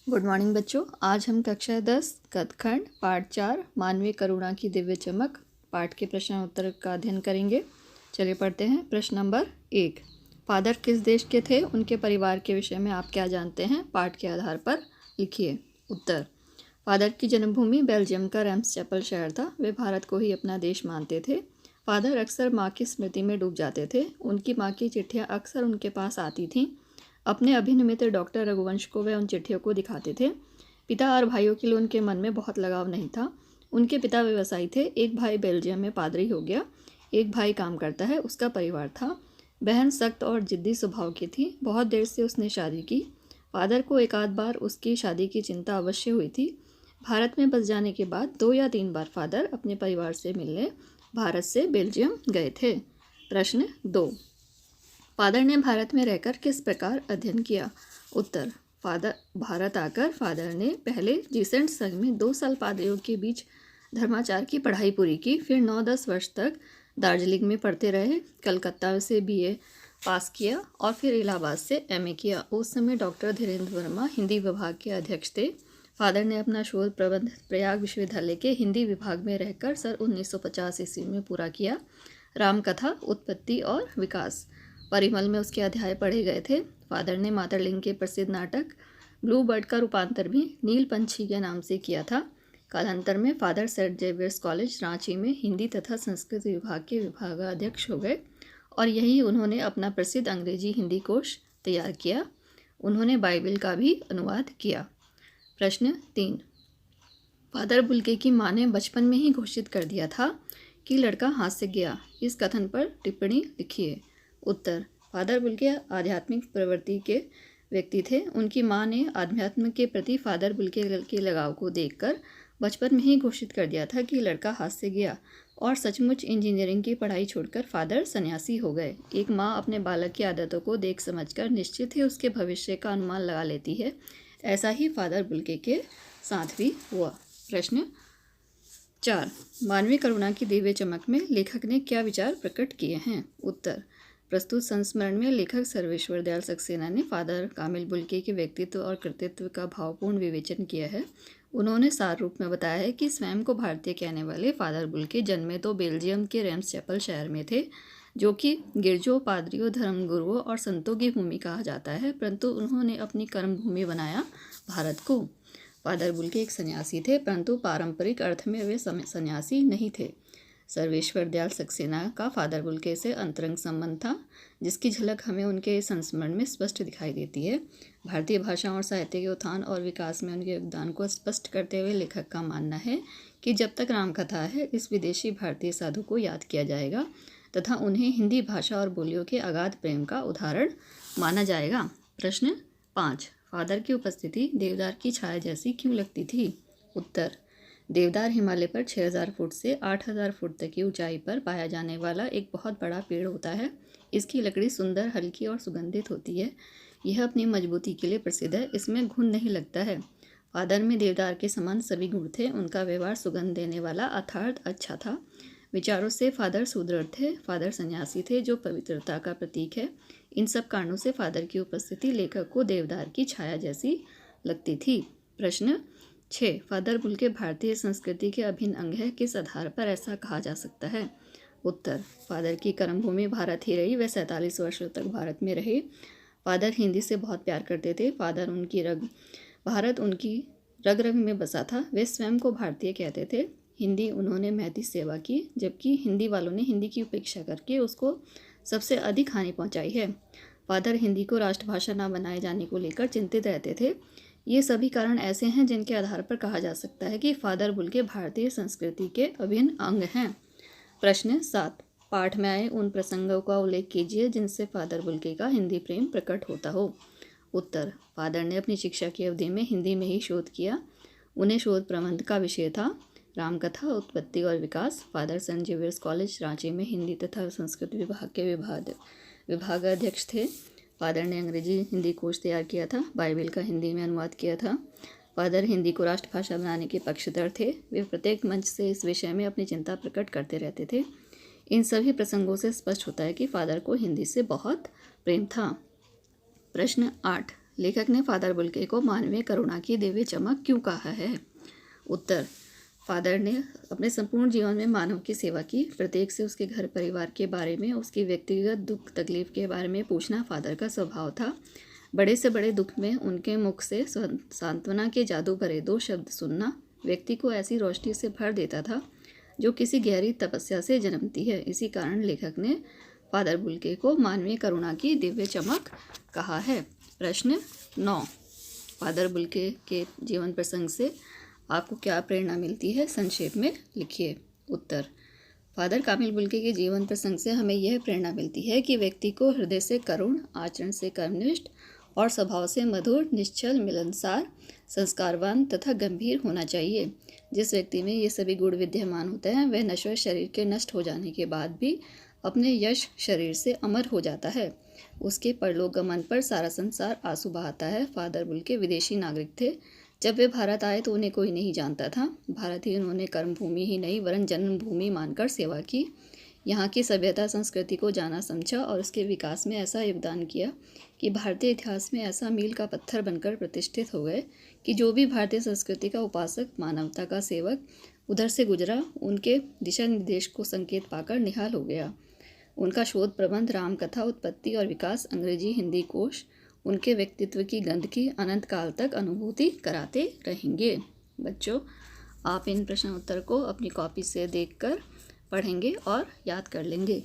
Good morning बच्चों। आज हम कक्षा 10 कथखंड पाठ 4 मानवीय करुणा की दिव्य चमक पाठ के प्रश्न उत्तर का अध्ययन करेंगे। चलिए पढ़ते हैं। प्रश्न नंबर 1, फादर किस देश के थे, उनके परिवार के विषय में आप क्या जानते हैं, पाठ के आधार पर लिखिए। उत्तर, फादर की जन्मभूमि बेल्जियम का रैम्सचैपल शहर था। वे भारत को ही अपना देश मानते थे। फादर अक्सर माँ की स्मृति में डूब जाते थे। उनकी माँ की चिट्ठियाँ अक्सर उनके पास आती थीं। अपने अभिन्न मित्र डॉक्टर रघुवंश को वे उन चिट्ठियों को दिखाते थे। पिता और भाइयों के लिए उनके मन में बहुत लगाव नहीं था। उनके पिता व्यवसायी थे। एक भाई बेल्जियम में पादरी हो गया, एक भाई काम करता है। उसका परिवार था। बहन सख्त और जिद्दी स्वभाव की थी। बहुत देर से उसने शादी की। फादर को एक आध बार उसकी शादी की चिंता अवश्य हुई थी। भारत में बस जाने के बाद 2 या 3 बार फादर अपने परिवार से मिलने भारत से बेल्जियम गए थे। प्रश्न 2, फादर ने भारत में रहकर किस प्रकार अध्ययन किया। उत्तर, भारत आकर फादर ने पहले जीसेंट संघ में 2 साल पादरियों के बीच धर्माचार की पढ़ाई पूरी की। फिर 9-10 वर्ष तक दार्जिलिंग में पढ़ते रहे। कलकत्ता से BA पास किया और फिर इलाहाबाद से MA किया। उस समय डॉक्टर धीरेन्द्र वर्मा हिंदी विभाग के अध्यक्ष थे। फादर ने अपना शोध प्रबंध प्रयाग विश्वविद्यालय के हिंदी विभाग में रहकर सन 1950 ईस्वी में पूरा किया। रामकथा, उत्पत्ति और विकास, परिमल में उसके अध्याय पढ़े गए थे। फादर ने मातरलिंग के प्रसिद्ध नाटक ब्लू बर्ड का रूपांतर भी नील पंछी के नाम से किया था। कालांतर में Father Saint Xavier's college Ranchi में हिंदी तथा संस्कृत विभाग के विभागाध्यक्ष हो गए और यही उन्होंने अपना प्रसिद्ध अंग्रेजी हिंदी कोश तैयार किया। उन्होंने बाइबिल का भी अनुवाद किया। प्रश्न 3, फादर बुल्के की माँ ने बचपन में ही घोषित कर दिया था कि लड़का हाथ से गया। इस कथन पर टिप्पणी लिखिए। उत्तर, फादर बुल्के आध्यात्मिक प्रवृत्ति के व्यक्ति थे। उनकी माँ ने आध्यात्म के प्रति फादर बुल्के के लगाव को देखकर बचपन में ही घोषित कर दिया था कि लड़का हाथ से गया और सचमुच इंजीनियरिंग की पढ़ाई छोड़कर फादर सन्यासी हो गए। एक माँ अपने बालक की आदतों को देख समझकर निश्चित ही उसके भविष्य का अनुमान लगा लेती है। ऐसा ही फादर बुल्के के साथ भी हुआ। प्रश्न 4, मानवीय करुणा की दिव्य चमक में लेखक ने क्या विचार प्रकट किए हैं। उत्तर, प्रस्तुत संस्मरण में लेखक सर्वेश्वर दयाल सक्सेना ने फादर कामिल बुल्के के व्यक्तित्व और कृतित्व का भावपूर्ण विवेचन किया है। उन्होंने सार रूप में बताया है कि स्वयं को भारतीय कहने वाले फादर बुल्के जन्मे तो बेल्जियम के रैम्सचैपल शहर में थे, जो कि गिरजों, पादरियों, धर्मगुरुओं और संतों की भूमि कहा जाता है, परंतु उन्होंने अपनी कर्म भूमि बनाया भारत को। फादर बुल्के एक सन्यासी थे, परंतु पारंपरिक अर्थ में वे सन्यासी नहीं थे। सर्वेश्वर दयाल सक्सेना का फादर बुल्के से अंतरंग संबंध था, जिसकी झलक हमें उनके संस्मरण में स्पष्ट दिखाई देती है। भारतीय भाषा और साहित्य के उत्थान और विकास में उनके योगदान को स्पष्ट करते हुए लेखक का मानना है कि जब तक रामकथा है, इस विदेशी भारतीय साधु को याद किया जाएगा तथा उन्हें हिंदी भाषा और बोलियों के अगाध प्रेम का उदाहरण माना जाएगा। प्रश्न 5, फादर की उपस्थिति देवदार की छाया जैसी क्यों लगती थी। उत्तर, देवदार हिमालय पर 6000 फुट से 8000 फुट तक की ऊंचाई पर पाया जाने वाला एक बहुत बड़ा पेड़ होता है। इसकी लकड़ी सुंदर, हल्की और सुगंधित होती है। यह अपनी मजबूती के लिए प्रसिद्ध है। इसमें घुन नहीं लगता है। फादर में देवदार के समान सभी गुण थे। उनका व्यवहार सुगंध देने वाला अर्थात अच्छा था। विचारों से फादर सुदृढ़ थे। फादर सन्यासी थे, जो पवित्रता का प्रतीक है। इन सब कारणों से फादर की उपस्थिति लेखक को देवदार की छाया जैसी लगती थी। प्रश्न 6, फादर बुल्के भारतीय संस्कृति के अभिन्न अंग है, किस आधार पर ऐसा कहा जा सकता है। उत्तर, फादर की कर्मभूमि भारत ही रही। वे 47 वर्षों तक भारत में रहे। फादर हिंदी से बहुत प्यार करते थे। भारत उनकी रग रग में बसा था। वे स्वयं को भारतीय कहते थे। हिंदी उन्होंने महती सेवा की, जबकि हिंदी वालों ने हिंदी की उपेक्षा करके उसको सबसे अधिक हानि पहुंचाई है। फादर हिंदी को राष्ट्रभाषा न बनाए जाने को लेकर चिंतित रहते थे। ये सभी कारण ऐसे हैं जिनके आधार पर कहा जा सकता है कि फादर बुल्के भारतीय संस्कृति के अभिन्न अंग हैं। प्रश्न 7, पाठ में आए उन प्रसंगों का उल्लेख कीजिए जिनसे फादर बुल्के का हिंदी प्रेम प्रकट होता हो। उत्तर, फादर ने अपनी शिक्षा की अवधि में हिंदी में ही शोध किया। उन्हें शोध प्रबंध का विषय था रामकथा, उत्पत्ति और विकास। Father Saint Xavier's college Ranchi में हिंदी तथा संस्कृत विभाग के विभागाध्यक्ष थे। फादर ने अंग्रेजी हिंदी कोश तैयार किया था। बाइबिल का हिंदी में अनुवाद किया था। फादर हिंदी को राष्ट्रभाषा बनाने के पक्षधर थे। वे प्रत्येक मंच से इस विषय में अपनी चिंता प्रकट करते रहते थे। इन सभी प्रसंगों से स्पष्ट होता है कि फादर को हिंदी से बहुत प्रेम था। प्रश्न 8, लेखक ने फादर बुल्के को मानवीय करुणा की दिव्य चमक क्यों कहा है? उत्तर, फादर ने अपने संपूर्ण जीवन में मानव की सेवा की। प्रत्येक से उसके घर परिवार के बारे में, उसकी व्यक्तिगत दुख तकलीफ के बारे में पूछना फादर का स्वभाव था। बड़े से बड़े दुख में उनके मुख से सांत्वना के जादू भरे 2 शब्द सुनना व्यक्ति को ऐसी रोशनी से भर देता था जो किसी गहरी तपस्या से जन्मती है। इसी कारण लेखक ने फादर बुल्के को मानवीय करुणा की दिव्य चमक कहा है। प्रश्न 9, फादर बुल्के के जीवन प्रसंग से आपको क्या प्रेरणा मिलती है? संक्षेप में लिखिए। उत्तर, फादर कामिल बुल्के के जीवन प्रसंग से हमें यह प्रेरणा मिलती है कि व्यक्ति को हृदय से करुण, आचरण से कर्मनिष्ठ और स्वभाव से मधुर, निश्चल, मिलनसार, संस्कारवान तथा गंभीर होना चाहिए। जिस व्यक्ति में ये सभी गुण विद्यमान होते हैं वह नश्वर शरीर के नष्ट हो जाने के बाद भी अपने यश शरीर से अमर हो जाता है। उसके परलोक गमन पर सारा संसार आंसू बहाता है। फादर बुल्के विदेशी नागरिक थे। जब वे भारत आए तो उन्हें कोई नहीं जानता था। भारत ही उन्होंने कर्मभूमि ही नहीं वरन जन्मभूमि मानकर सेवा की। यहाँ की सभ्यता संस्कृति को जाना समझा और उसके विकास में ऐसा योगदान किया कि भारतीय इतिहास में ऐसा मील का पत्थर बनकर प्रतिष्ठित हो गए कि जो भी भारतीय संस्कृति का उपासक, मानवता का सेवक उधर से गुजरा, उनके दिशा निर्देश को संकेत पाकर निहाल हो गया। उनका शोध प्रबंध रामकथा, उत्पत्ति और विकास, अंग्रेजी हिंदी कोश उनके व्यक्तित्व की गंध की अनंत काल तक अनुभूति कराते रहेंगे। बच्चों, आप इन प्रश्न उत्तर को अपनी कॉपी से देखकर पढ़ेंगे और याद कर लेंगे।